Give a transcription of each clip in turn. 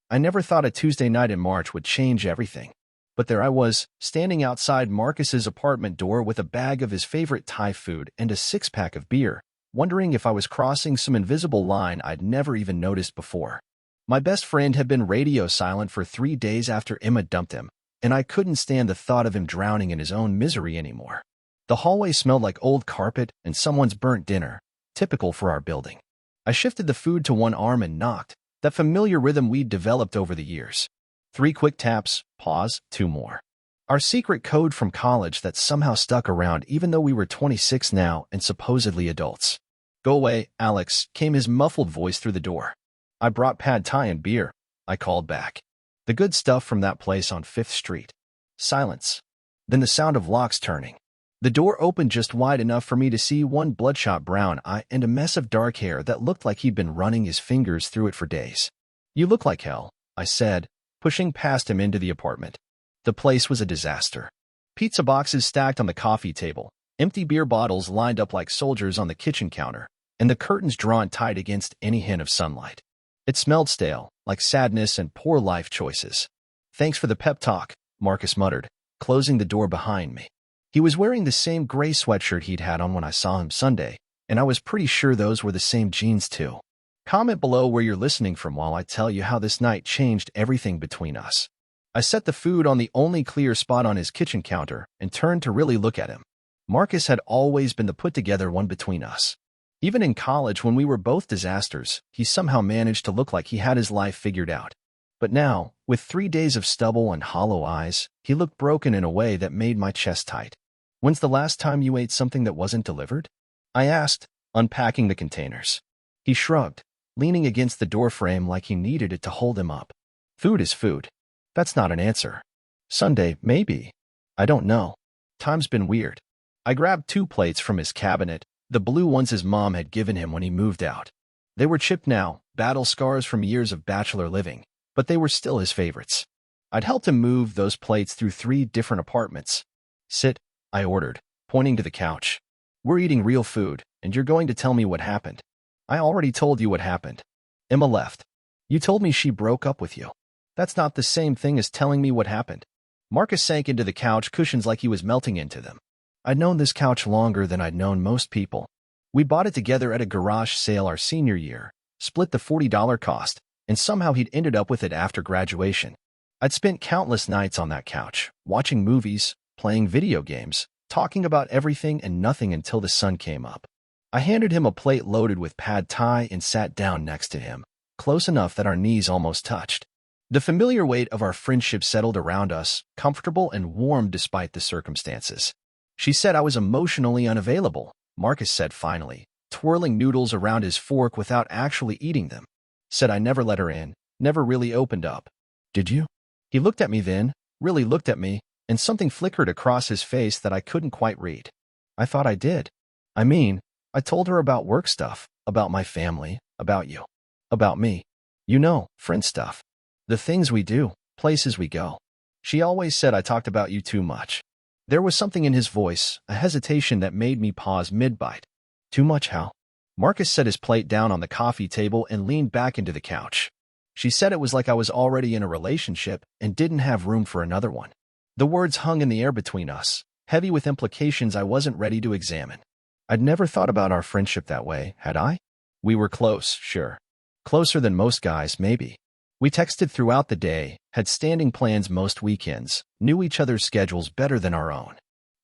I never thought a Tuesday night in March would change everything. But there I was, standing outside Marcus's apartment door with a bag of his favorite Thai food and a six-pack of beer, wondering if I was crossing some invisible line I'd never even noticed before. My best friend had been radio silent for 3 days after Emma dumped him, and I couldn't stand the thought of him drowning in his own misery anymore. The hallway smelled like old carpet and someone's burnt dinner, typical for our building. I shifted the food to one arm and knocked, that familiar rhythm we'd developed over the years. 3 quick taps, pause, 2 more. Our secret code from college that somehow stuck around even though we were 26 now and supposedly adults. Go away, Alex, came his muffled voice through the door. I brought pad thai and beer, I called back. The good stuff from that place on 5th Street. Silence. Then the sound of locks turning. The door opened just wide enough for me to see one bloodshot brown eye and a mess of dark hair that looked like he'd been running his fingers through it for days. You look like hell, I said, pushing past him into the apartment. The place was a disaster. Pizza boxes stacked on the coffee table, empty beer bottles lined up like soldiers on the kitchen counter, and the curtains drawn tight against any hint of sunlight. It smelled stale, like sadness and poor life choices. Thanks for the pep talk, Marcus muttered, closing the door behind me. He was wearing the same gray sweatshirt he'd had on when I saw him Sunday, and I was pretty sure those were the same jeans too. Comment below where you're listening from while I tell you how this night changed everything between us. I set the food on the only clear spot on his kitchen counter and turned to really look at him. Marcus had always been the put-together one between us. Even in college, when we were both disasters, he somehow managed to look like he had his life figured out. But now, with 3 days of stubble and hollow eyes, he looked broken in a way that made my chest tight. When's the last time you ate something that wasn't delivered? I asked, unpacking the containers. He shrugged, leaning against the doorframe like he needed it to hold him up. Food is food. That's not an answer. Sunday, maybe. I don't know. Time's been weird. I grabbed 2 plates from his cabinet, the blue ones his mom had given him when he moved out. They were chipped now, battle scars from years of bachelor living, but they were still his favorites. I'd helped him move those plates through 3 different apartments. Sit, I ordered, pointing to the couch. We're eating real food, and you're going to tell me what happened. I already told you what happened. Emma left. You told me she broke up with you. That's not the same thing as telling me what happened. Marcus sank into the couch cushions like he was melting into them. I'd known this couch longer than I'd known most people. We bought it together at a garage sale our senior year, split the $40 cost, and somehow he'd ended up with it after graduation. I'd spent countless nights on that couch, watching movies, playing video games, talking about everything and nothing until the sun came up. I handed him a plate loaded with pad thai and sat down next to him, close enough that our knees almost touched. The familiar weight of our friendship settled around us, comfortable and warm despite the circumstances. She said I was emotionally unavailable, Marcus said finally, twirling noodles around his fork without actually eating them. Said I never let her in, never really opened up. Did you? He looked at me then, really looked at me, and something flickered across his face that I couldn't quite read. I thought I did. I mean, I told her about work stuff, about my family, about you, about me. You know, friend stuff. The things we do, places we go. She always said I talked about you too much. There was something in his voice, a hesitation that made me pause mid-bite. Too much, how? Marcus set his plate down on the coffee table and leaned back into the couch. She said it was like I was already in a relationship and didn't have room for another one. The words hung in the air between us, heavy with implications I wasn't ready to examine. I'd never thought about our friendship that way, had I? We were close, sure. Closer than most guys, maybe. We texted throughout the day, had standing plans most weekends, knew each other's schedules better than our own.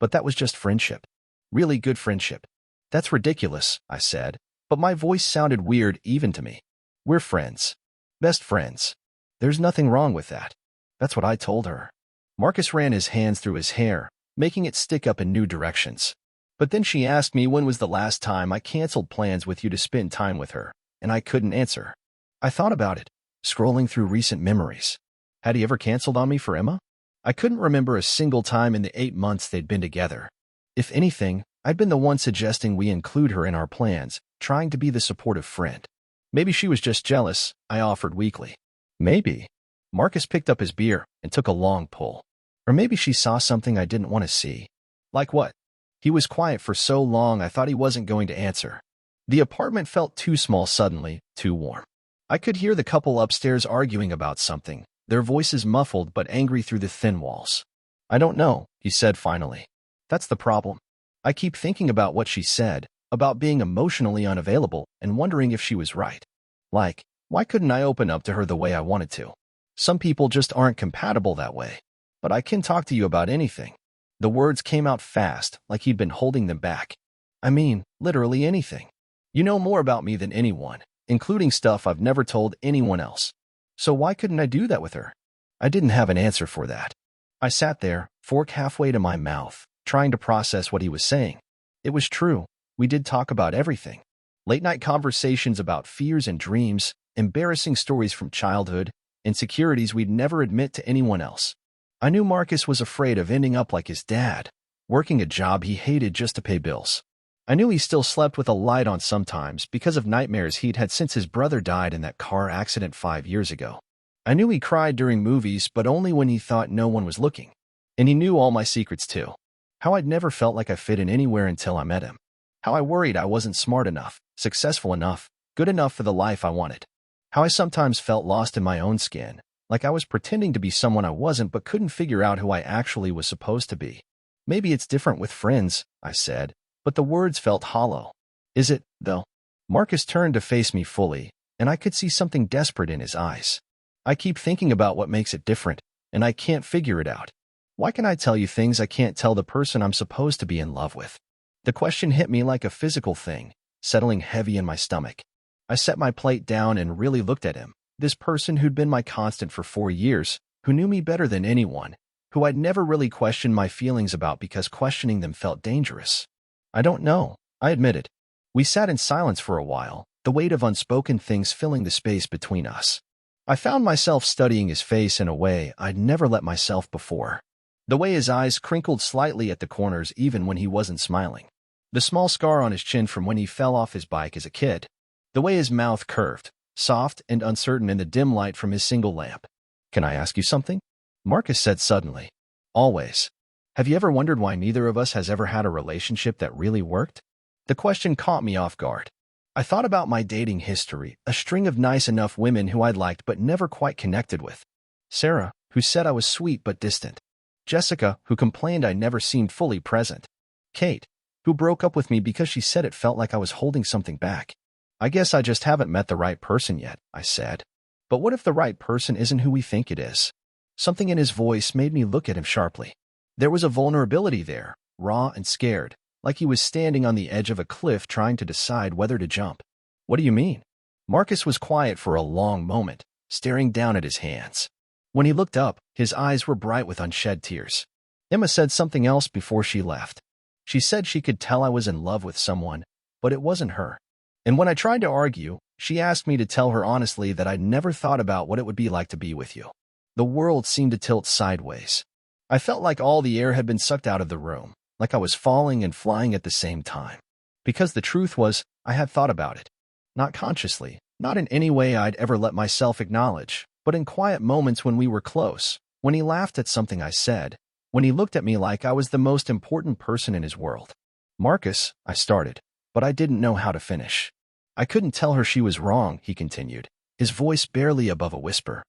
But that was just friendship. Really good friendship. That's ridiculous, I said, but my voice sounded weird even to me. We're friends. Best friends. There's nothing wrong with that. That's what I told her. Marcus ran his hands through his hair, making it stick up in new directions. But then she asked me when was the last time I canceled plans with you to spend time with her, and I couldn't answer. I thought about it, scrolling through recent memories. Had he ever canceled on me for Emma? I couldn't remember a single time in the 8 months they'd been together. If anything, I'd been the one suggesting we include her in our plans, trying to be the supportive friend. Maybe she was just jealous, I offered weakly. Maybe. Marcus picked up his beer and took a long pull. Or maybe she saw something I didn't want to see. Like what? He was quiet for so long I thought he wasn't going to answer. The apartment felt too small suddenly, too warm. I could hear the couple upstairs arguing about something, their voices muffled but angry through the thin walls. I don't know, he said finally. That's the problem. I keep thinking about what she said, about being emotionally unavailable and wondering if she was right. Like, why couldn't I open up to her the way I wanted to? Some people just aren't compatible that way. But I can talk to you about anything. The words came out fast, like he'd been holding them back. I mean, literally anything. You know more about me than anyone, including stuff I've never told anyone else. So why couldn't I do that with her? I didn't have an answer for that. I sat there, fork halfway to my mouth, trying to process what he was saying. It was true. We did talk about everything. Late-night conversations about fears and dreams, embarrassing stories from childhood, insecurities we'd never admit to anyone else. I knew Marcus was afraid of ending up like his dad, working a job he hated just to pay bills. I knew he still slept with a light on sometimes because of nightmares he'd had since his brother died in that car accident 5 years ago. I knew he cried during movies, but only when he thought no one was looking. And he knew all my secrets too. How I'd never felt like I fit in anywhere until I met him. How I worried I wasn't smart enough, successful enough, good enough for the life I wanted. How I sometimes felt lost in my own skin, like I was pretending to be someone I wasn't but couldn't figure out who I actually was supposed to be. Maybe it's different with friends, I said, but the words felt hollow. Is it, though? Marcus turned to face me fully, and I could see something desperate in his eyes. I keep thinking about what makes it different, and I can't figure it out. Why can I tell you things I can't tell the person I'm supposed to be in love with? The question hit me like a physical thing, settling heavy in my stomach. I set my plate down and really looked at him. This person who'd been my constant for 4 years, who knew me better than anyone, who I'd never really questioned my feelings about because questioning them felt dangerous. I don't know, I admitted. We sat in silence for a while, the weight of unspoken things filling the space between us. I found myself studying his face in a way I'd never let myself before. The way his eyes crinkled slightly at the corners even when he wasn't smiling. The small scar on his chin from when he fell off his bike as a kid. The way his mouth curved, soft and uncertain in the dim light from his single lamp. Can I ask you something? Marcus said suddenly. Always. Have you ever wondered why neither of us has ever had a relationship that really worked? The question caught me off guard. I thought about my dating history, a string of nice enough women who I'd liked but never quite connected with. Sarah, who said I was sweet but distant. Jessica, who complained I never seemed fully present. Kate, who broke up with me because she said it felt like I was holding something back. I guess I just haven't met the right person yet, I said. But what if the right person isn't who we think it is? Something in his voice made me look at him sharply. There was a vulnerability there, raw and scared, like he was standing on the edge of a cliff trying to decide whether to jump. What do you mean? Marcus was quiet for a long moment, staring down at his hands. When he looked up, his eyes were bright with unshed tears. Emma said something else before she left. She said she could tell I was in love with someone, but it wasn't her. And when I tried to argue, she asked me to tell her honestly that I'd never thought about what it would be like to be with you. The world seemed to tilt sideways. I felt like all the air had been sucked out of the room, like I was falling and flying at the same time. Because the truth was, I had thought about it. Not consciously, not in any way I'd ever let myself acknowledge, but in quiet moments when we were close, when he laughed at something I said, when he looked at me like I was the most important person in his world. Marcus, I started, but I didn't know how to finish. I couldn't tell her she was wrong, he continued, his voice barely above a whisper.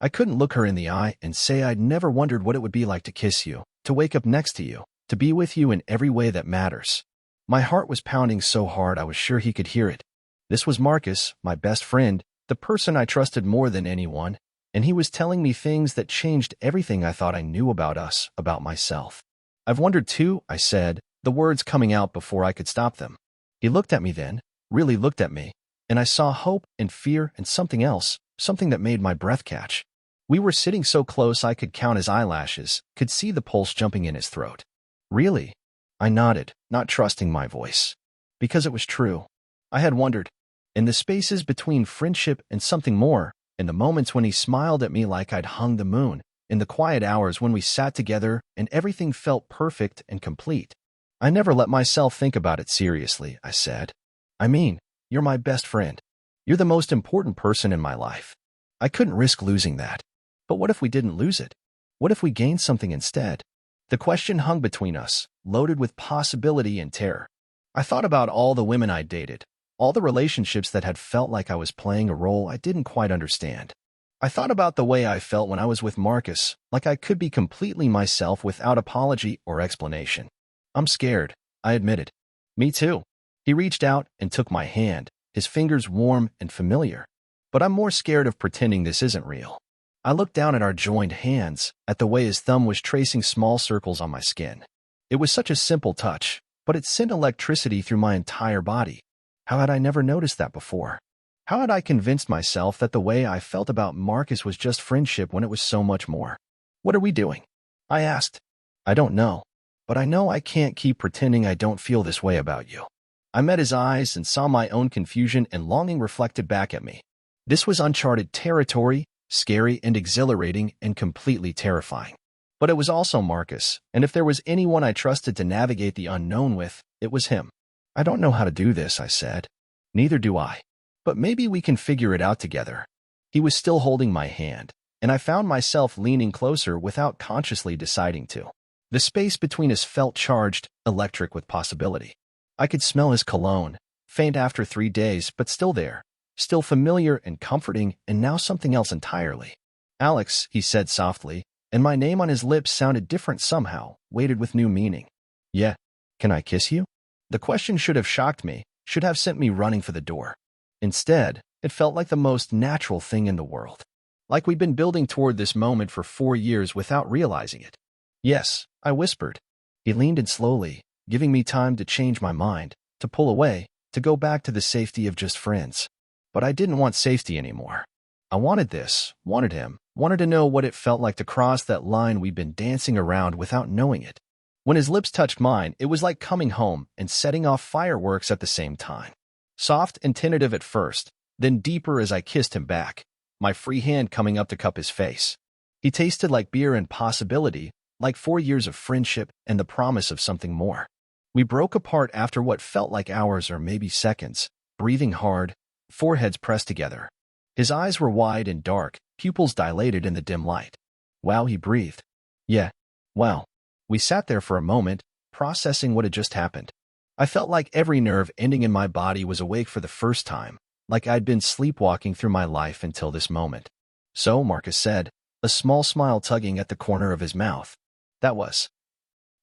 I couldn't look her in the eye and say I'd never wondered what it would be like to kiss you, to wake up next to you, to be with you in every way that matters. My heart was pounding so hard I was sure he could hear it. This was Marcus, my best friend, the person I trusted more than anyone, and he was telling me things that changed everything I thought I knew about us, about myself. I've wondered too, I said, the words coming out before I could stop them. He looked at me then, really looked at me, and I saw hope and fear and something else, something that made my breath catch. We were sitting so close I could count his eyelashes, could see the pulse jumping in his throat. Really? I nodded, not trusting my voice. Because it was true. I had wondered. In the spaces between friendship and something more, in the moments when he smiled at me like I'd hung the moon, in the quiet hours when we sat together and everything felt perfect and complete. I never let myself think about it seriously, I said. I mean, you're my best friend. You're the most important person in my life. I couldn't risk losing that. But what if we didn't lose it? What if we gained something instead? The question hung between us, loaded with possibility and terror. I thought about all the women I'd dated, All the relationships that had felt like I was playing a role I didn't quite understand. I thought about the way I felt when I was with Marcus, like I could be completely myself without apology or explanation. I'm scared, I admitted. Me too. He reached out and took my hand, his fingers warm and familiar. But I'm more scared of pretending this isn't real. I looked down at our joined hands, at the way his thumb was tracing small circles on my skin. It was such a simple touch, but it sent electricity through my entire body. How had I never noticed that before? How had I convinced myself that the way I felt about Marcus was just friendship when it was so much more? What are we doing? I asked. I don't know, but I know I can't keep pretending I don't feel this way about you. I met his eyes and saw my own confusion and longing reflected back at me. This was uncharted territory, scary and exhilarating and completely terrifying. But it was also Marcus, and if there was anyone I trusted to navigate the unknown with, it was him. I don't know how to do this, I said. Neither do I. But maybe we can figure it out together. He was still holding my hand, and I found myself leaning closer without consciously deciding to. The space between us felt charged, electric with possibility. I could smell his cologne, faint after 3 days, but still there, still familiar and comforting, and now something else entirely. Alex, he said softly, and my name on his lips sounded different somehow, weighted with new meaning. Yeah, can I kiss you? The question should have shocked me, should have sent me running for the door. Instead, it felt like the most natural thing in the world. Like we'd been building toward this moment for 4 years without realizing it. Yes, I whispered. He leaned in slowly, giving me time to change my mind, to pull away, to go back to the safety of just friends. But I didn't want safety anymore. I wanted this, wanted him, wanted to know what it felt like to cross that line we'd been dancing around without knowing it. When his lips touched mine, it was like coming home and setting off fireworks at the same time. Soft and tentative at first, then deeper as I kissed him back, my free hand coming up to cup his face. He tasted like beer and possibility, like 4 years of friendship and the promise of something more. We broke apart after what felt like hours or maybe seconds, breathing hard, foreheads pressed together. His eyes were wide and dark, pupils dilated in the dim light. Wow, he breathed. Yeah, wow. We sat there for a moment, processing what had just happened. I felt like every nerve ending in my body was awake for the first time, like I'd been sleepwalking through my life until this moment. So, Marcus said, a small smile tugging at the corner of his mouth. That was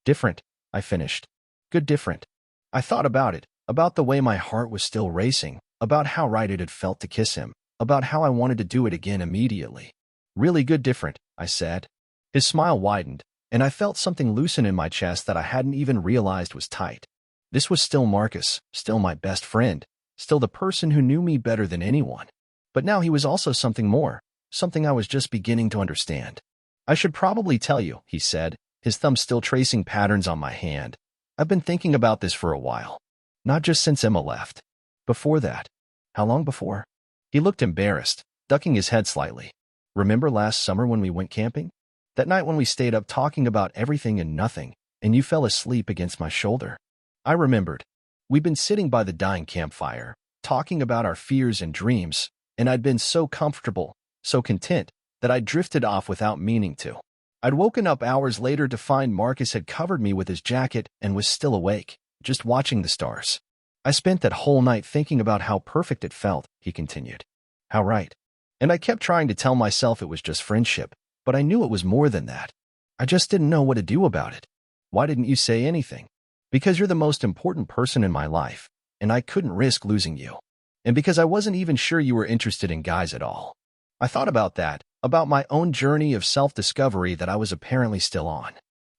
different, I finished. Good different. I thought about it, about the way my heart was still racing, about how right it had felt to kiss him, about how I wanted to do it again immediately. Really good different, I said. His smile widened, and I felt something loosen in my chest that I hadn't even realized was tight. This was still Marcus, still my best friend, still the person who knew me better than anyone. But now he was also something more, something I was just beginning to understand. I should probably tell you, he said, his thumb still tracing patterns on my hand. I've been thinking about this for a while. Not just since Emma left. Before that. How long before? He looked embarrassed, ducking his head slightly. Remember last summer when we went camping? That night when we stayed up talking about everything and nothing, and you fell asleep against my shoulder? I remembered. We'd been sitting by the dying campfire, talking about our fears and dreams, and I'd been so comfortable, so content, that I'd drifted off without meaning to. I'd woken up hours later to find Marcus had covered me with his jacket and was still awake, just watching the stars. I spent that whole night thinking about how perfect it felt, he continued. How right. And I kept trying to tell myself it was just friendship, but I knew it was more than that. I just didn't know what to do about it. Why didn't you say anything? Because you're the most important person in my life, and I couldn't risk losing you. And because I wasn't even sure you were interested in guys at all. I thought about that, about my own journey of self-discovery that I was apparently still on.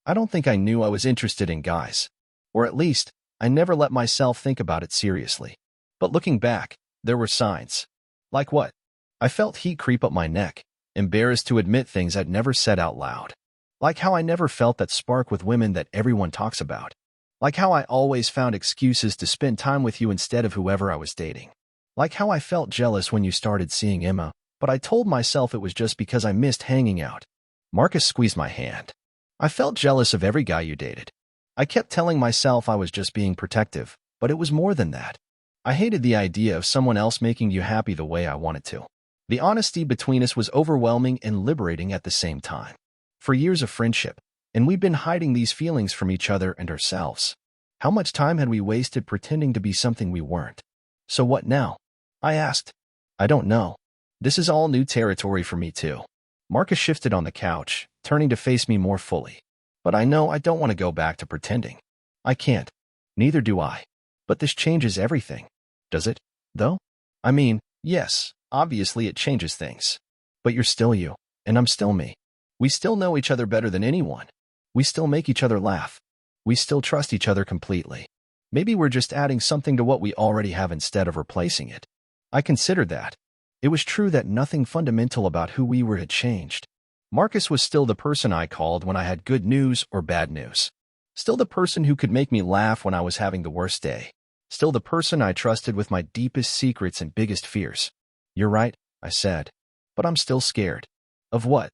I don't think I knew I was interested in guys. Or at least, I never let myself think about it seriously. But looking back, there were signs. Like what? I felt heat creep up my neck, embarrassed to admit things I'd never said out loud. Like how I never felt that spark with women that everyone talks about. Like how I always found excuses to spend time with you instead of whoever I was dating. Like how I felt jealous when you started seeing Emma, but I told myself it was just because I missed hanging out. Marcus squeezed my hand. I felt jealous of every guy you dated. I kept telling myself I was just being protective, but it was more than that. I hated the idea of someone else making you happy the way I wanted to. The honesty between us was overwhelming and liberating at the same time. For years of friendship, and we'd been hiding these feelings from each other and ourselves. How much time had we wasted pretending to be something we weren't? So what now? I asked. I don't know. This is all new territory for me too. Marcus shifted on the couch, turning to face me more fully. But I know I don't want to go back to pretending. I can't. Neither do I. But this changes everything. Does it, though? I mean, yes, obviously it changes things. But you're still you, and I'm still me. We still know each other better than anyone. We still make each other laugh. We still trust each other completely. Maybe we're just adding something to what we already have instead of replacing it. I considered that. It was true that nothing fundamental about who we were had changed. Marcus was still the person I called when I had good news or bad news. Still the person who could make me laugh when I was having the worst day. Still the person I trusted with my deepest secrets and biggest fears. You're right, I said. But I'm still scared. Of what?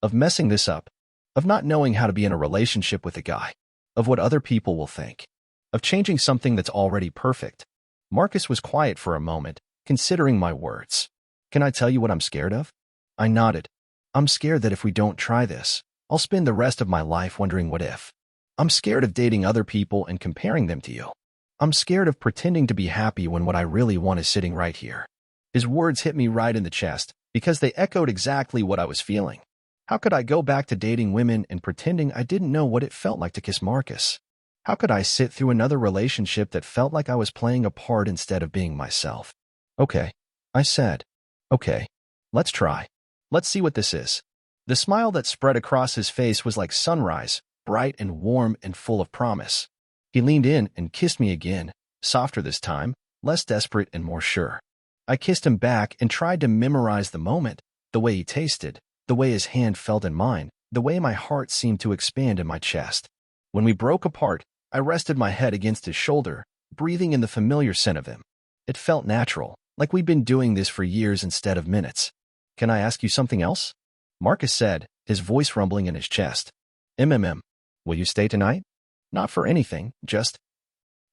Of messing this up. Of not knowing how to be in a relationship with a guy. Of what other people will think. Of changing something that's already perfect. Marcus was quiet for a moment, considering my words. Can I tell you what I'm scared of? I nodded. I'm scared that if we don't try this, I'll spend the rest of my life wondering what if. I'm scared of dating other people and comparing them to you. I'm scared of pretending to be happy when what I really want is sitting right here. His words hit me right in the chest because they echoed exactly what I was feeling. How could I go back to dating women and pretending I didn't know what it felt like to kiss Marcus? How could I sit through another relationship that felt like I was playing a part instead of being myself? Okay, I said. Okay, let's try. Let's see what this is. The smile that spread across his face was like sunrise, bright and warm and full of promise. He leaned in and kissed me again, softer this time, less desperate and more sure. I kissed him back and tried to memorize the moment, the way he tasted, the way his hand felt in mine, the way my heart seemed to expand in my chest. When we broke apart, I rested my head against his shoulder, breathing in the familiar scent of him. It felt natural, like we'd been doing this for years instead of minutes. Can I ask you something else? Marcus said, his voice rumbling in his chest. Will you stay tonight? Not for anything, just...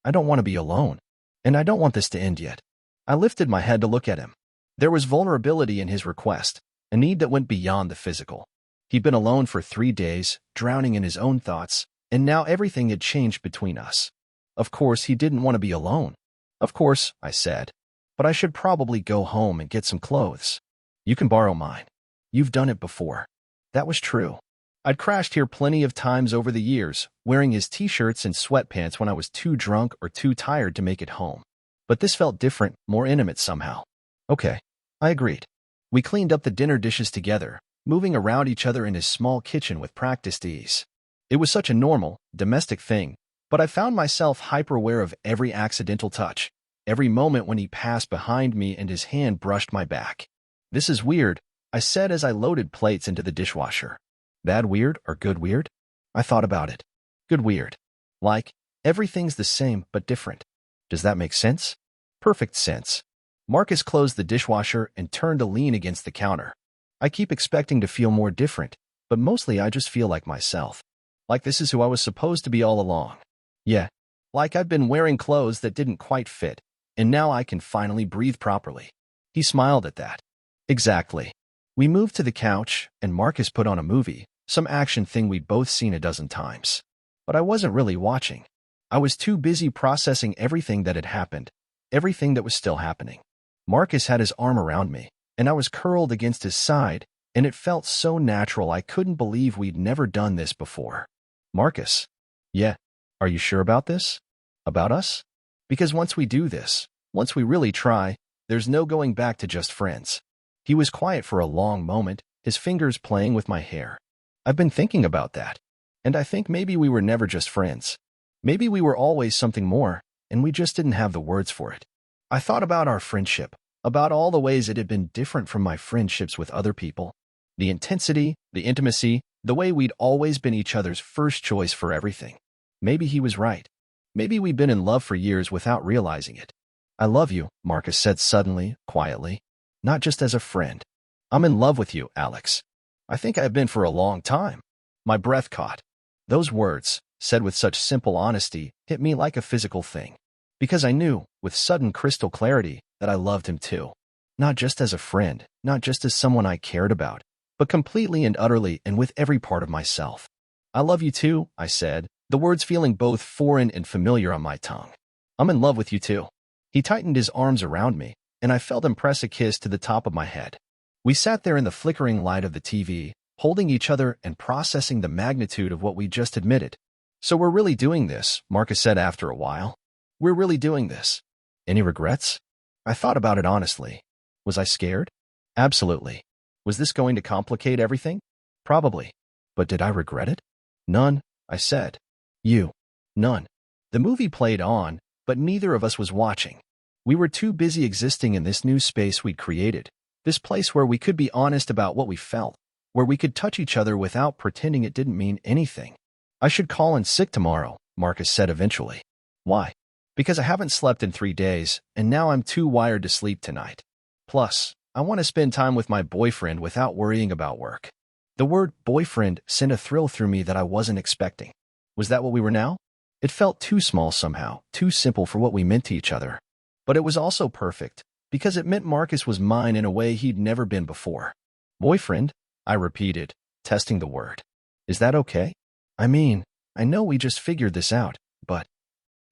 I don't want to be alone. And I don't want this to end yet. I lifted my head to look at him. There was vulnerability in his request, a need that went beyond the physical. He'd been alone for 3 days, drowning in his own thoughts, and now everything had changed between us. Of course, he didn't want to be alone. Of course, I said. But I should probably go home and get some clothes. You can borrow mine. You've done it before. That was true. I'd crashed here plenty of times over the years, wearing his t-shirts and sweatpants when I was too drunk or too tired to make it home. But this felt different, more intimate somehow. Okay, I agreed. We cleaned up the dinner dishes together, moving around each other in his small kitchen with practiced ease. It was such a normal, domestic thing, but I found myself hyper-aware of every accidental touch, every moment when he passed behind me and his hand brushed my back. This is weird, I said as I loaded plates into the dishwasher. Bad weird or good weird? I thought about it. Good weird. Like, everything's the same but different. Does that make sense? Perfect sense. Marcus closed the dishwasher and turned to lean against the counter. I keep expecting to feel more different, but mostly I just feel like myself. Like this is who I was supposed to be all along. Yeah, like I've been wearing clothes that didn't quite fit, and now I can finally breathe properly. He smiled at that. Exactly. We moved to the couch, and Marcus put on a movie, some action thing we'd both seen a dozen times. But I wasn't really watching. I was too busy processing everything that had happened, everything that was still happening. Marcus had his arm around me, and I was curled against his side, and it felt so natural I couldn't believe we'd never done this before. Marcus. Yeah, are you sure about this? About us? Because once we do this, once we really try, there's no going back to just friends. He was quiet for a long moment, his fingers playing with my hair. I've been thinking about that, and I think maybe we were never just friends. Maybe we were always something more, and we just didn't have the words for it. I thought about our friendship, about all the ways it had been different from my friendships with other people. The intensity, the intimacy, the way we'd always been each other's first choice for everything. Maybe he was right. Maybe we'd been in love for years without realizing it. I love you, Marcus said suddenly, quietly. Not just as a friend. I'm in love with you, Alex. I think I've been for a long time. My breath caught. Those words, said with such simple honesty, hit me like a physical thing. Because I knew, with sudden crystal clarity, that I loved him too. Not just as a friend, not just as someone I cared about, but completely and utterly and with every part of myself. I love you too, I said, the words feeling both foreign and familiar on my tongue. I'm in love with you too. He tightened his arms around me, and I felt him press a kiss to the top of my head. We sat there in the flickering light of the TV, holding each other and processing the magnitude of what we just admitted. "So we're really doing this," Marcus said after a while. "We're really doing this. Any regrets?" I thought about it honestly. Was I scared? Absolutely. Was this going to complicate everything? Probably. But did I regret it? None, I said. You. None. The movie played on, but neither of us was watching. We were too busy existing in this new space we'd created, this place where we could be honest about what we felt, where we could touch each other without pretending it didn't mean anything. "I should call in sick tomorrow," Marcus said eventually. "Why?" "Because I haven't slept in 3 days, and now I'm too wired to sleep tonight. Plus, I want to spend time with my boyfriend without worrying about work." The word boyfriend sent a thrill through me that I wasn't expecting. Was that what we were now? It felt too small somehow, too simple for what we meant to each other. But it was also perfect, because it meant Marcus was mine in a way he'd never been before. "Boyfriend?" I repeated, testing the word. "Is that okay? I mean, I know we just figured this out, but—"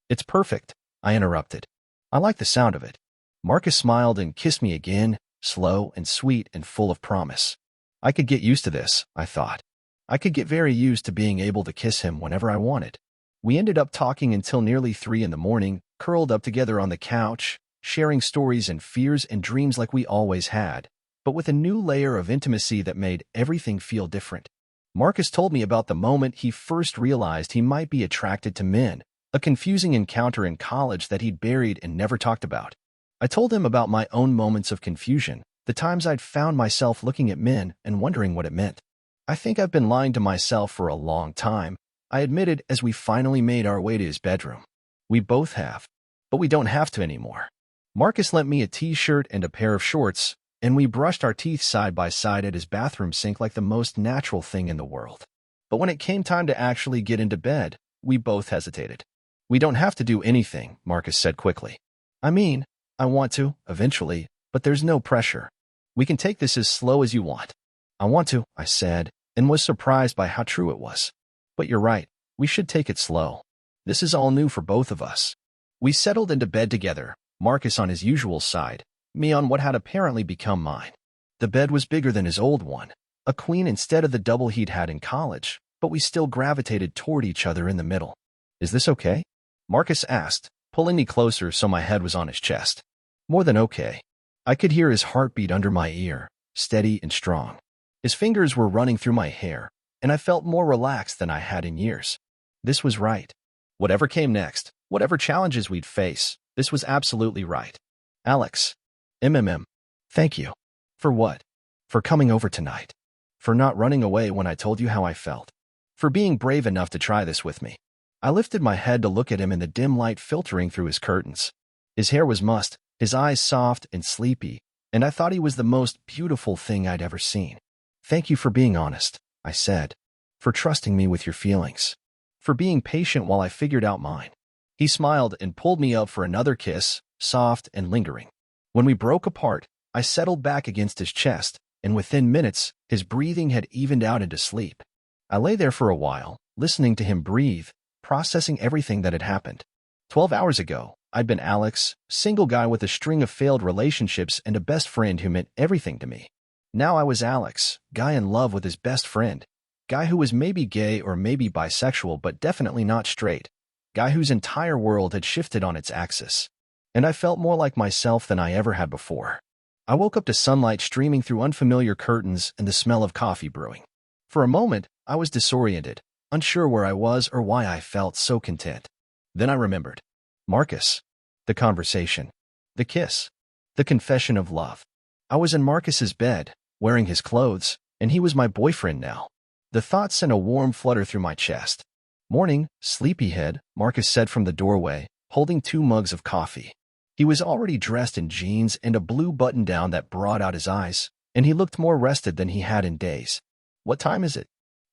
"It's perfect," I interrupted. "I like the sound of it." Marcus smiled and kissed me again, slow and sweet and full of promise. I could get used to this, I thought. I could get very used to being able to kiss him whenever I wanted. We ended up talking until nearly 3 in the morning, curled up together on the couch, sharing stories and fears and dreams like we always had, but with a new layer of intimacy that made everything feel different. Marcus told me about the moment he first realized he might be attracted to men, a confusing encounter in college that he'd buried and never talked about. I told him about my own moments of confusion, the times I'd found myself looking at men and wondering what it meant. "I think I've been lying to myself for a long time," I admitted as we finally made our way to his bedroom. "We both have. But we don't have to anymore." Marcus lent me a t-shirt and a pair of shorts, and we brushed our teeth side by side at his bathroom sink like the most natural thing in the world. But when it came time to actually get into bed, we both hesitated. "We don't have to do anything," Marcus said quickly. "I mean, I want to, eventually, but there's no pressure. We can take this as slow as you want." "I want to," I said, and was surprised by how true it was. "But you're right, we should take it slow. This is all new for both of us." We settled into bed together, Marcus on his usual side, me on what had apparently become mine. The bed was bigger than his old one, a queen instead of the double he'd had in college, but we still gravitated toward each other in the middle. "Is this okay?" Marcus asked, pulling me closer so my head was on his chest. "More than okay." I could hear his heartbeat under my ear, steady and strong. His fingers were running through my hair, and I felt more relaxed than I had in years. This was right. Whatever came next, whatever challenges we'd face, this was absolutely right. "Alex. Thank you." "For what?" "For coming over tonight. For not running away when I told you how I felt. For being brave enough to try this with me." I lifted my head to look at him in the dim light filtering through his curtains. His hair was mussed, his eyes soft and sleepy, and I thought he was the most beautiful thing I'd ever seen. "Thank you for being honest," I said. "For trusting me with your feelings. For being patient while I figured out mine." He smiled and pulled me up for another kiss, soft and lingering. When we broke apart, I settled back against his chest, and within minutes, his breathing had evened out into sleep. I lay there for a while, listening to him breathe, processing everything that had happened. 12 hours ago, I'd been Alex, single guy with a string of failed relationships and a best friend who meant everything to me. Now I was Alex, guy in love with his best friend, guy who was maybe gay or maybe bisexual but definitely not straight, guy whose entire world had shifted on its axis. And I felt more like myself than I ever had before. I woke up to sunlight streaming through unfamiliar curtains and the smell of coffee brewing. For a moment, I was disoriented, unsure where I was or why I felt so content. Then I remembered. Marcus. The conversation. The kiss. The confession of love. I was in Marcus's bed, wearing his clothes, and he was my boyfriend now. The thought sent a warm flutter through my chest. "Morning, sleepyhead," Marcus said from the doorway, holding 2 mugs of coffee. He was already dressed in jeans and a blue button-down that brought out his eyes, and he looked more rested than he had in days. "What time is it?"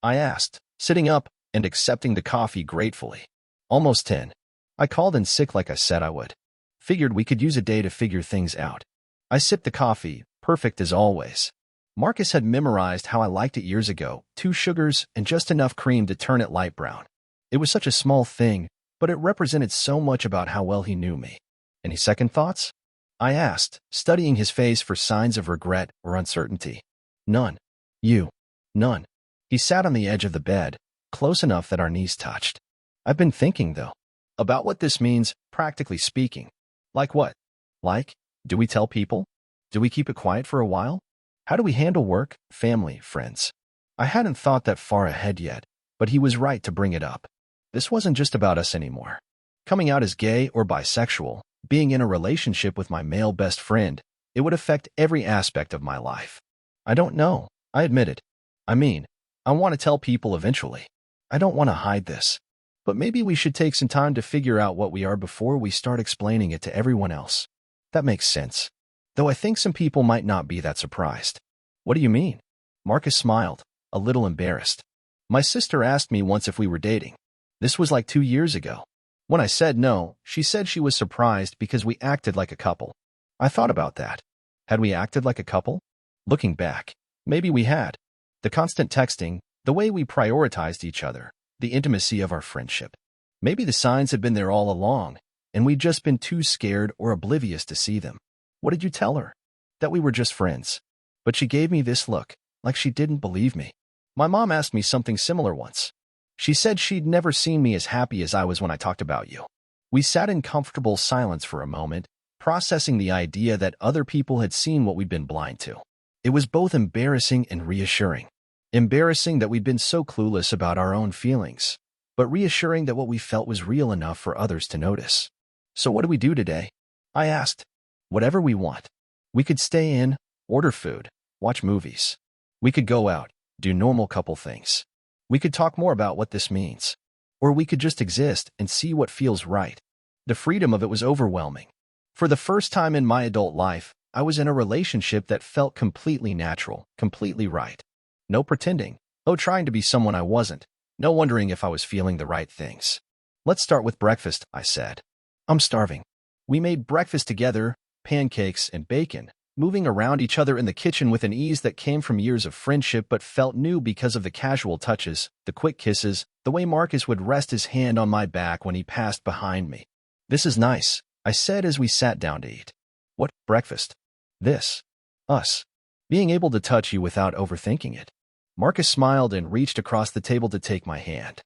I asked, sitting up and accepting the coffee gratefully. "Almost 10. I called in sick like I said I would. Figured we could use a day to figure things out." I sipped the coffee, perfect as always. Marcus had memorized how I liked it years ago, 2 sugars and just enough cream to turn it light brown. It was such a small thing, but it represented so much about how well he knew me. Any second thoughts? I asked, studying his face for signs of regret or uncertainty. None. You. None. He sat on the edge of the bed, close enough that our knees touched. I've been thinking, though, about what this means, practically speaking. Like what? Like, do we tell people? Do we keep it quiet for a while? How do we handle work, family, friends? I hadn't thought that far ahead yet, but he was right to bring it up. This wasn't just about us anymore. Coming out as gay or bisexual, being in a relationship with my male best friend, it would affect every aspect of my life. I don't know, I admit it. I mean, I want to tell people eventually. I don't want to hide this. But maybe we should take some time to figure out what we are before we start explaining it to everyone else. That makes sense. Though I think some people might not be that surprised. What do you mean? Marcus smiled, a little embarrassed. My sister asked me once if we were dating. This was like 2 years ago. When I said no, she said she was surprised because we acted like a couple. I thought about that. Had we acted like a couple? Looking back, maybe we had. The constant texting, the way we prioritized each other, the intimacy of our friendship. Maybe the signs had been there all along, and we'd just been too scared or oblivious to see them. What did you tell her? That we were just friends. But she gave me this look, like she didn't believe me. My mom asked me something similar once. She said she'd never seen me as happy as I was when I talked about you. We sat in comfortable silence for a moment, processing the idea that other people had seen what we'd been blind to. It was both embarrassing and reassuring. Embarrassing that we'd been so clueless about our own feelings, but reassuring that what we felt was real enough for others to notice. So what do we do today? I asked. Whatever we want. We could stay in, order food, watch movies. We could go out, do normal couple things. We could talk more about what this means. Or we could just exist and see what feels right. The freedom of it was overwhelming. For the first time in my adult life, I was in a relationship that felt completely natural, completely right. No pretending, no trying to be someone I wasn't, no wondering if I was feeling the right things. Let's start with breakfast, I said. I'm starving. We made breakfast together, pancakes and bacon, moving around each other in the kitchen with an ease that came from years of friendship but felt new because of the casual touches, the quick kisses, the way Marcus would rest his hand on my back when he passed behind me. This is nice, I said as we sat down to eat. What, breakfast? This. Us. Being able to touch you without overthinking it. Marcus smiled and reached across the table to take my hand.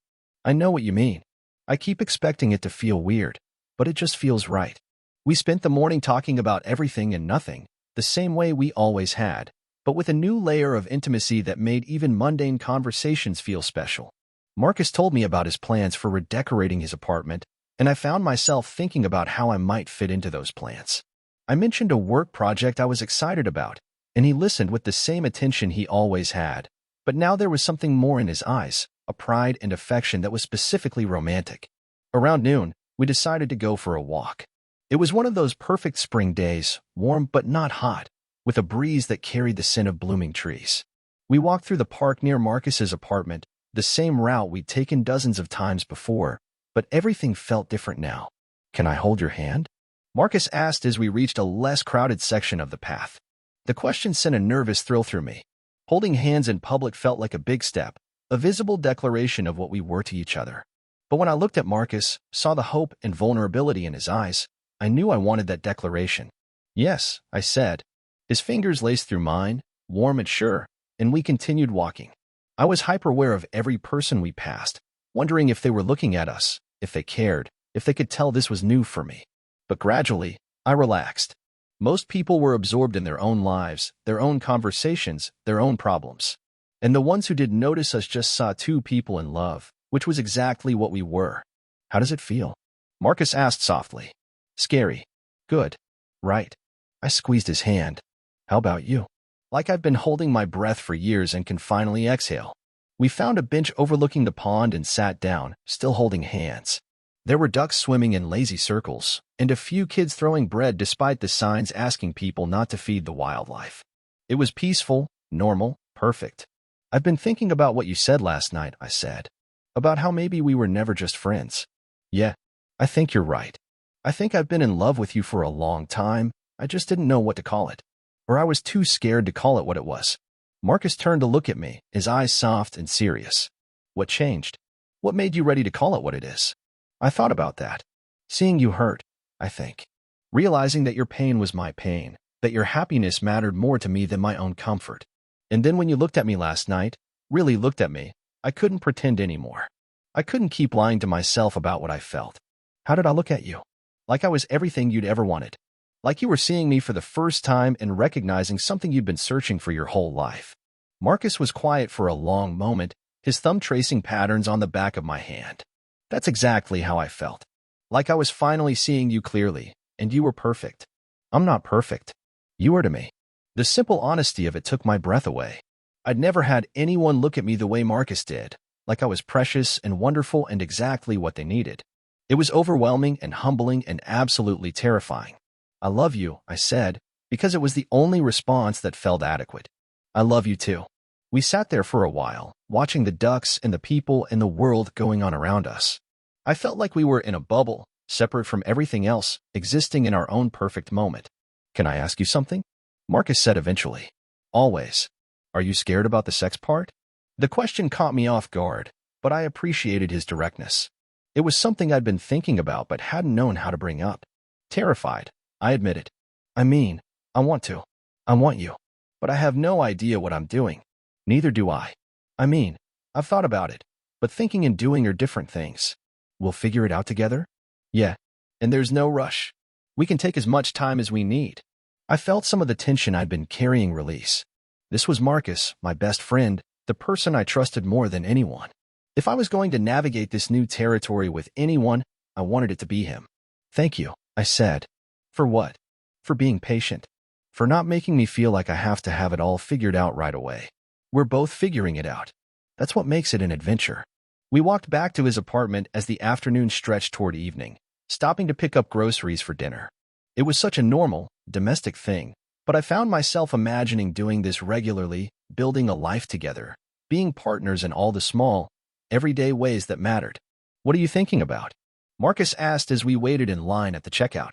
I know what you mean. I keep expecting it to feel weird, but it just feels right. We spent the morning talking about everything and nothing, the same way we always had, but with a new layer of intimacy that made even mundane conversations feel special. Marcus told me about his plans for redecorating his apartment, and I found myself thinking about how I might fit into those plans. I mentioned a work project I was excited about, and he listened with the same attention he always had. But now there was something more in his eyes, a pride and affection that was specifically romantic. Around noon, we decided to go for a walk. It was one of those perfect spring days, warm but not hot, with a breeze that carried the scent of blooming trees. We walked through the park near Marcus's apartment, the same route we'd taken dozens of times before, but everything felt different now. Can I hold your hand? Marcus asked as we reached a less crowded section of the path. The question sent a nervous thrill through me. Holding hands in public felt like a big step, a visible declaration of what we were to each other. But when I looked at Marcus, saw the hope and vulnerability in his eyes, I knew I wanted that declaration. Yes, I said. His fingers laced through mine, warm and sure, and we continued walking. I was hyper-aware of every person we passed, wondering if they were looking at us, if they cared, if they could tell this was new for me. But gradually, I relaxed. Most people were absorbed in their own lives, their own conversations, their own problems. And the ones who did notice us just saw two people in love, which was exactly what we were. How does it feel? Marcus asked softly. Scary. Good. Right. I squeezed his hand. How about you? Like I've been holding my breath for years and can finally exhale. We found a bench overlooking the pond and sat down, still holding hands. There were ducks swimming in lazy circles, and a few kids throwing bread despite the signs asking people not to feed the wildlife. It was peaceful, normal, perfect. I've been thinking about what you said last night, I said. About how maybe we were never just friends. Yeah, I think you're right. I think I've been in love with you for a long time, I just didn't know what to call it. Or I was too scared to call it what it was. Marcus turned to look at me, his eyes soft and serious. What changed? What made you ready to call it what it is? I thought about that. Seeing you hurt, I think. realizing that your pain was my pain, that your happiness mattered more to me than my own comfort. And then when you looked at me last night, really looked at me, I couldn't pretend anymore. I couldn't keep lying to myself about what I felt. How did I look at you? Like I was everything you'd ever wanted. Like you were seeing me for the first time and recognizing something you'd been searching for your whole life. Marcus was quiet for a long moment, his thumb tracing patterns on the back of my hand. That's exactly how I felt. Like I was finally seeing you clearly, and you were perfect. I'm not perfect. You are to me. The simple honesty of it took my breath away. I'd never had anyone look at me the way Marcus did, like I was precious and wonderful and exactly what they needed. It was overwhelming and humbling and absolutely terrifying. I love you, I said, because it was the only response that felt adequate. I love you too. We sat there for a while, watching the ducks and the people and the world going on around us. I felt like we were in a bubble, separate from everything else, existing in our own perfect moment. Can I ask you something? Marcus said eventually. Always. Are you scared about the sex part? The question caught me off guard, but I appreciated his directness. It was something I'd been thinking about but hadn't known how to bring up. Terrified, I admitted. I mean, I want to. I want you. But I have no idea what I'm doing. Neither do I. I mean, I've thought about it, but thinking and doing are different things. We'll figure it out together? Yeah. And there's no rush. We can take as much time as we need. I felt some of the tension I'd been carrying release. This was Marcus, my best friend, the person I trusted more than anyone. If I was going to navigate this new territory with anyone, I wanted it to be him. Thank you, I said. For what? For being patient. For not making me feel like I have to have it all figured out right away. We're both figuring it out. That's what makes it an adventure. We walked back to his apartment as the afternoon stretched toward evening, stopping to pick up groceries for dinner. It was such a normal, domestic thing, but I found myself imagining doing this regularly, building a life together, being partners in all the small, everyday ways that mattered. What are you thinking about? Marcus asked as we waited in line at the checkout.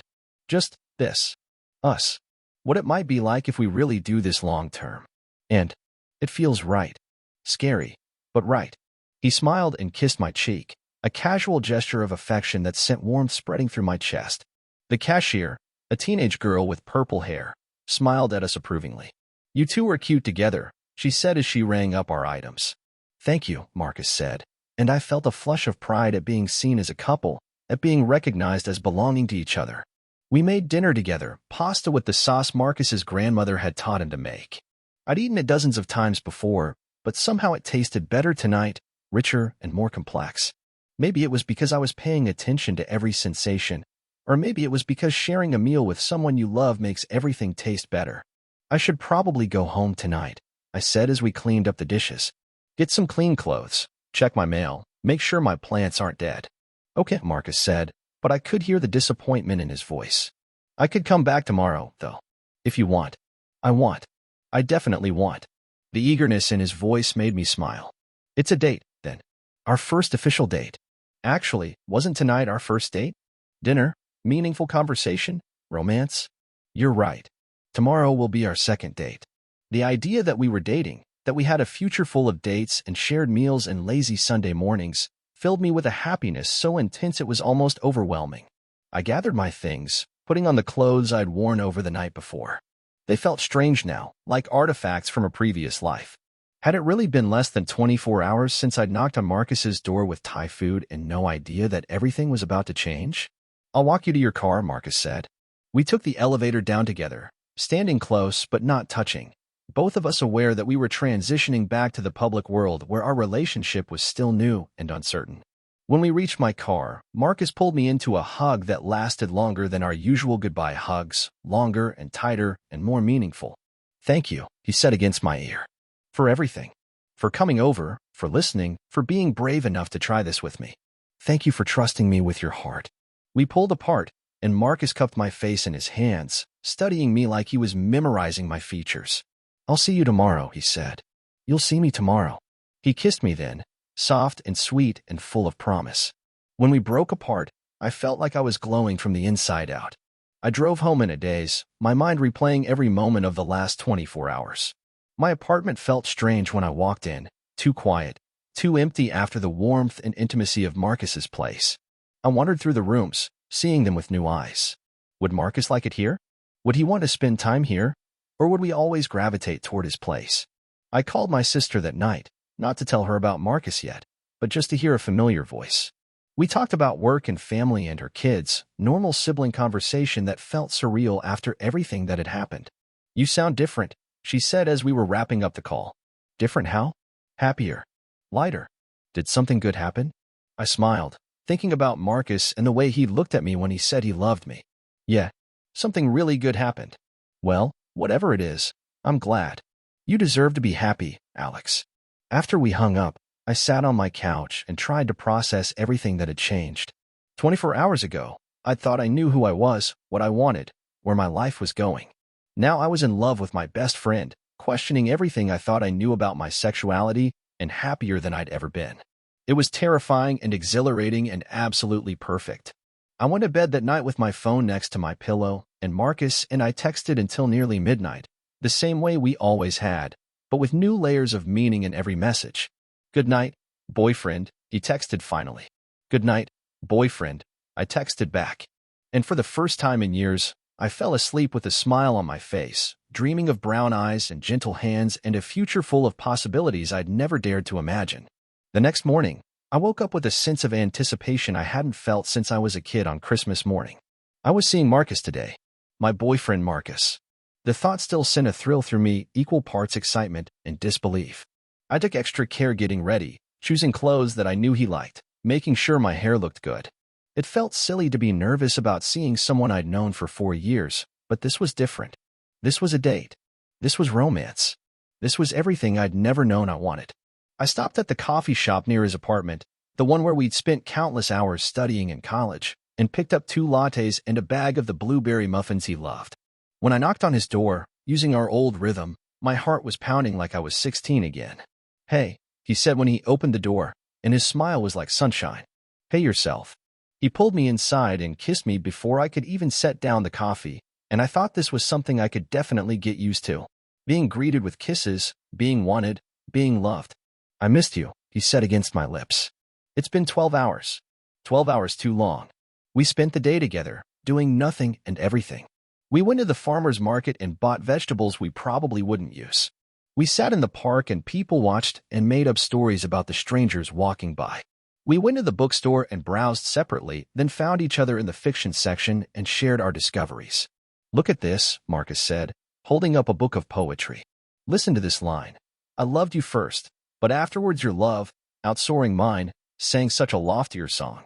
Just this. Us. What it might be like if we really do this long term. And it feels right. Scary, but right. He smiled and kissed my cheek, a casual gesture of affection that sent warmth spreading through my chest. The cashier, a teenage girl with purple hair, smiled at us approvingly. You two are cute together, she said as she rang up our items. Thank you, Marcus said, and I felt a flush of pride at being seen as a couple, at being recognized as belonging to each other. We made dinner together, pasta with the sauce Marcus's grandmother had taught him to make. I'd eaten it dozens of times before, but somehow it tasted better tonight, richer and more complex. Maybe it was because I was paying attention to every sensation, or maybe it was because sharing a meal with someone you love makes everything taste better. I should probably go home tonight, I said as we cleaned up the dishes. Get some clean clothes, check my mail, make sure my plants aren't dead. Okay, Marcus said, but I could hear the disappointment in his voice. I could come back tomorrow, though. If you want. I want. I definitely want. The eagerness in his voice made me smile. It's a date, then. Our first official date. Actually, wasn't tonight our first date? Dinner? Meaningful conversation? Romance? You're right. Tomorrow will be our second date. The idea that we were dating, that we had a future full of dates and shared meals and lazy Sunday mornings, filled me with a happiness so intense it was almost overwhelming. I gathered my things, putting on the clothes I'd worn over the night before. They felt strange now, like artifacts from a previous life. Had it really been less than 24 hours since I'd knocked on Marcus's door with Thai food and no idea that everything was about to change? I'll walk you to your car, Marcus said. We took the elevator down together, standing close but not touching, both of us aware that we were transitioning back to the public world where our relationship was still new and uncertain. When we reached my car, Marcus pulled me into a hug that lasted longer than our usual goodbye hugs, longer and tighter and more meaningful. Thank you, he said against my ear. For everything. For coming over, for listening, for being brave enough to try this with me. Thank you for trusting me with your heart. We pulled apart, and Marcus cupped my face in his hands, studying me like he was memorizing my features. I'll see you tomorrow, he said. You'll see me tomorrow. He kissed me then, soft and sweet and full of promise. When we broke apart, I felt like I was glowing from the inside out. I drove home in a daze, my mind replaying every moment of the last 24 hours. My apartment felt strange when I walked in, too quiet, too empty after the warmth and intimacy of Marcus's place. I wandered through the rooms, seeing them with new eyes. Would Marcus like it here? Would he want to spend time here? Or would we always gravitate toward his place? I called my sister that night, not to tell her about Marcus yet, but just to hear a familiar voice. We talked about work and family and her kids, normal sibling conversation that felt surreal after everything that had happened. You sound different, she said as we were wrapping up the call. Different how? Happier. Lighter. Did something good happen? I smiled, thinking about Marcus and the way he looked at me when he said he loved me. Yeah, something really good happened. Well, whatever it is, I'm glad. You deserve to be happy, Alex. After we hung up, I sat on my couch and tried to process everything that had changed. 24 hours ago, I thought I knew who I was, what I wanted, where my life was going. Now I was in love with my best friend, questioning everything I thought I knew about my sexuality, and happier than I'd ever been. It was terrifying and exhilarating and absolutely perfect. I went to bed that night with my phone next to my pillow, and Marcus and I texted until nearly midnight, the same way we always had, but with new layers of meaning in every message. Good night, boyfriend, he texted finally. Good night, boyfriend, I texted back. And for the first time in years, I fell asleep with a smile on my face, dreaming of brown eyes and gentle hands and a future full of possibilities I'd never dared to imagine. The next morning, I woke up with a sense of anticipation I hadn't felt since I was a kid on Christmas morning. I was seeing Marcus today. My boyfriend Marcus. The thought still sent a thrill through me, equal parts excitement and disbelief. I took extra care getting ready, choosing clothes that I knew he liked, making sure my hair looked good. It felt silly to be nervous about seeing someone I'd known for 4 years, but this was different. This was a date. This was romance. This was everything I'd never known I wanted. I stopped at the coffee shop near his apartment, the one where we'd spent countless hours studying in college, and picked up 2 lattes and a bag of the blueberry muffins he loved. When I knocked on his door, using our old rhythm, my heart was pounding like I was 16 again. Hey, he said when he opened the door, and his smile was like sunshine. Pay yourself. He pulled me inside and kissed me before I could even set down the coffee, and I thought this was something I could definitely get used to. Being greeted with kisses, being wanted, being loved. I missed you, he said against my lips. It's been 12 hours. 12 hours too long. We spent the day together, doing nothing and everything. We went to the farmer's market and bought vegetables we probably wouldn't use. We sat in the park and people watched and made up stories about the strangers walking by. We went to the bookstore and browsed separately, then found each other in the fiction section and shared our discoveries. Look at this, Marcus said, holding up a book of poetry. Listen to this line. I loved you first, but afterwards your love, outsoaring mine, sang such a loftier song.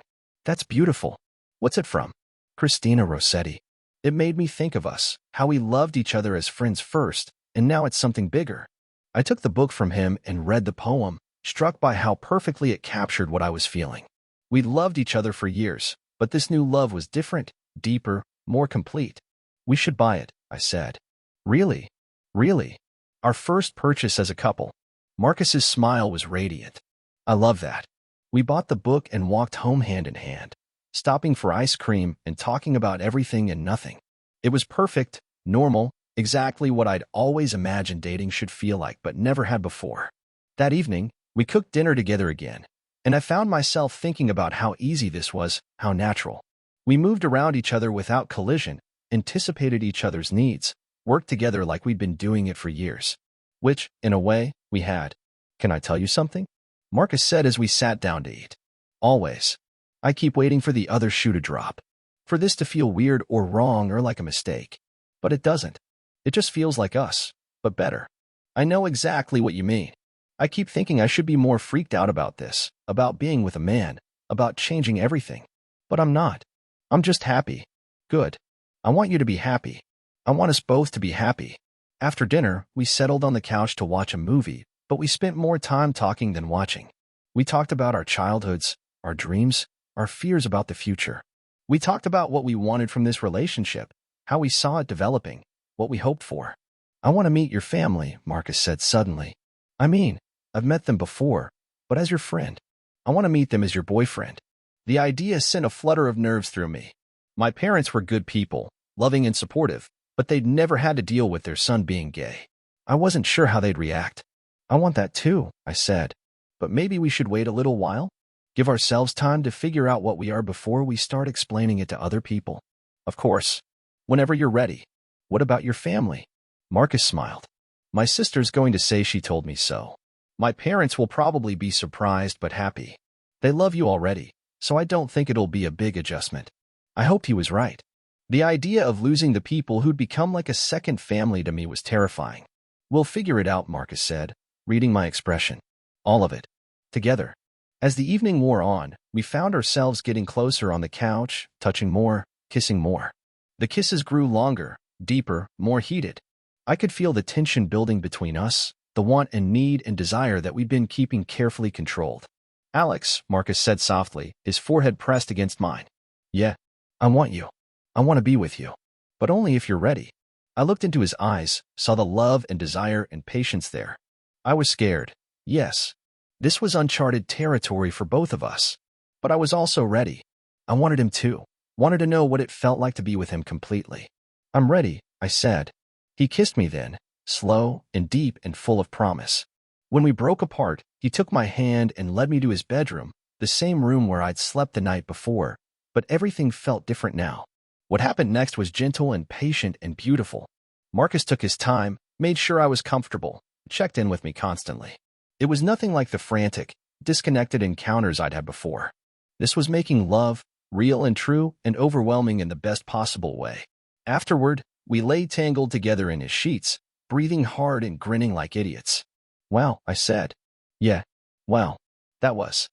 That's beautiful. What's it from? Christina Rossetti. It made me think of us, how we loved each other as friends first, and now it's something bigger. I took the book from him and read the poem, struck by how perfectly it captured what I was feeling. We'd loved each other for years, but this new love was different, deeper, more complete. We should buy it, I said. Really? Really? Our first purchase as a couple. Marcus's smile was radiant. I love that. We bought the book and walked home hand in hand, stopping for ice cream and talking about everything and nothing. It was perfect, normal, exactly what I'd always imagined dating should feel like but never had before. That evening, we cooked dinner together again, and I found myself thinking about how easy this was, how natural. We moved around each other without collision, anticipated each other's needs, worked together like we'd been doing it for years. Which, in a way, we had. Can I tell you something? Marcus said as we sat down to eat. Always. I keep waiting for the other shoe to drop. For this to feel weird or wrong or like a mistake. But it doesn't. It just feels like us, but better. I know exactly what you mean. I keep thinking I should be more freaked out about this, about being with a man, about changing everything. But I'm not. I'm just happy. Good. I want you to be happy. I want us both to be happy. After dinner, we settled on the couch to watch a movie, but we spent more time talking than watching. We talked about our childhoods, our dreams, our fears about the future. We talked about what we wanted from this relationship, how we saw it developing, what we hoped for. I want to meet your family, Marcus said suddenly. I mean, I've met them before, but as your friend. I want to meet them as your boyfriend. The idea sent a flutter of nerves through me. My parents were good people, loving and supportive, but they'd never had to deal with their son being gay. I wasn't sure how they'd react. I want that too, I said. But maybe we should wait a little while? Give ourselves time to figure out what we are before we start explaining it to other people. Of course. Whenever you're ready. What about your family? Marcus smiled. My sister's going to say she told me so. My parents will probably be surprised but happy. They love you already, so I don't think it'll be a big adjustment. I hoped he was right. The idea of losing the people who'd become like a second family to me was terrifying. We'll figure it out, Marcus said, reading my expression. All of it. Together. As the evening wore on, we found ourselves getting closer on the couch, touching more, kissing more. The kisses grew longer, deeper, more heated. I could feel the tension building between us, the want and need and desire that we'd been keeping carefully controlled. Alex, Marcus said softly, his forehead pressed against mine. Yeah, I want you. I want to be with you. But only if you're ready. I looked into his eyes, saw the love and desire and patience there. I was scared. Yes. This was uncharted territory for both of us. But I was also ready. I wanted him too. Wanted to know what it felt like to be with him completely. I'm ready, I said. He kissed me then, slow and deep and full of promise. When we broke apart, he took my hand and led me to his bedroom, the same room where I'd slept the night before, but everything felt different now. What happened next was gentle and patient and beautiful. Marcus took his time, made sure I was comfortable, checked in with me constantly. It was nothing like the frantic, disconnected encounters I'd had before. This was making love, real and true and overwhelming in the best possible way. Afterward, we lay tangled together in his sheets, breathing hard and grinning like idiots. Well, I said. Yeah, well, that was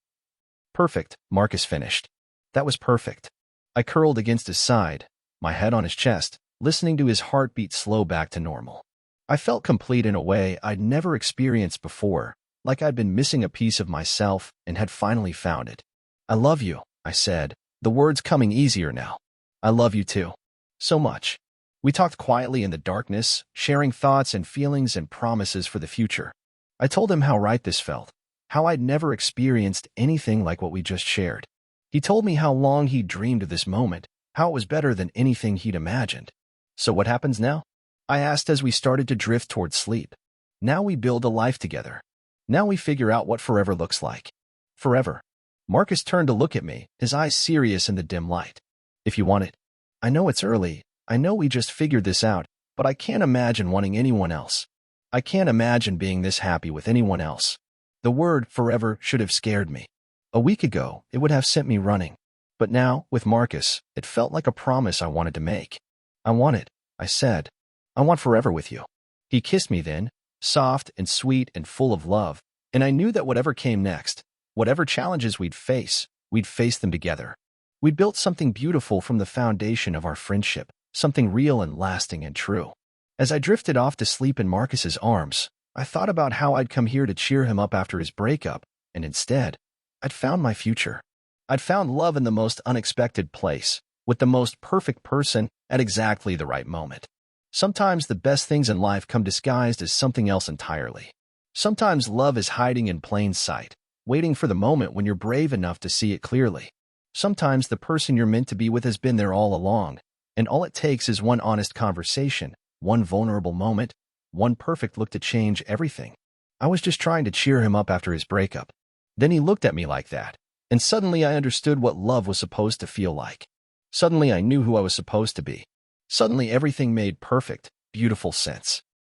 perfect, Marcus finished. That was perfect. I curled against his side, my head on his chest, listening to his heartbeat slow back to normal. I felt complete in a way I'd never experienced before, like I'd been missing a piece of myself and had finally found it. I love you, I said, the words coming easier now. I love you too. So much. We talked quietly in the darkness, sharing thoughts and feelings and promises for the future. I told him how right this felt, how I'd never experienced anything like what we just shared. He told me how long he'd dreamed of this moment, how it was better than anything he'd imagined. So what happens now? I asked as we started to drift toward sleep. Now we build a life together. Now we figure out what forever looks like. Forever. Marcus turned to look at me, his eyes serious in the dim light. If you want it. I know it's early. I know we just figured this out, but I can't imagine wanting anyone else. I can't imagine being this happy with anyone else. The word forever should have scared me. A week ago, it would have sent me running. But now, with Marcus, it felt like a promise I wanted to make. I want it, I said. I want forever with you. He kissed me then, soft and sweet and full of love, and I knew that whatever came next, whatever challenges we'd face them together. We'd built something beautiful from the foundation of our friendship, something real and lasting and true. As I drifted off to sleep in Marcus's arms, I thought about how I'd come here to cheer him up after his breakup, and instead, I'd found my future. I'd found love in the most unexpected place, with the most perfect person at exactly the right moment. Sometimes the best things in life come disguised as something else entirely. Sometimes love is hiding in plain sight, waiting for the moment when you're brave enough to see it clearly. Sometimes the person you're meant to be with has been there all along, and all it takes is one honest conversation, one vulnerable moment, one perfect look to change everything. I was just trying to cheer him up after his breakup. Then he looked at me like that, and suddenly I understood what love was supposed to feel like. Suddenly I knew who I was supposed to be. Suddenly everything made perfect, beautiful sense.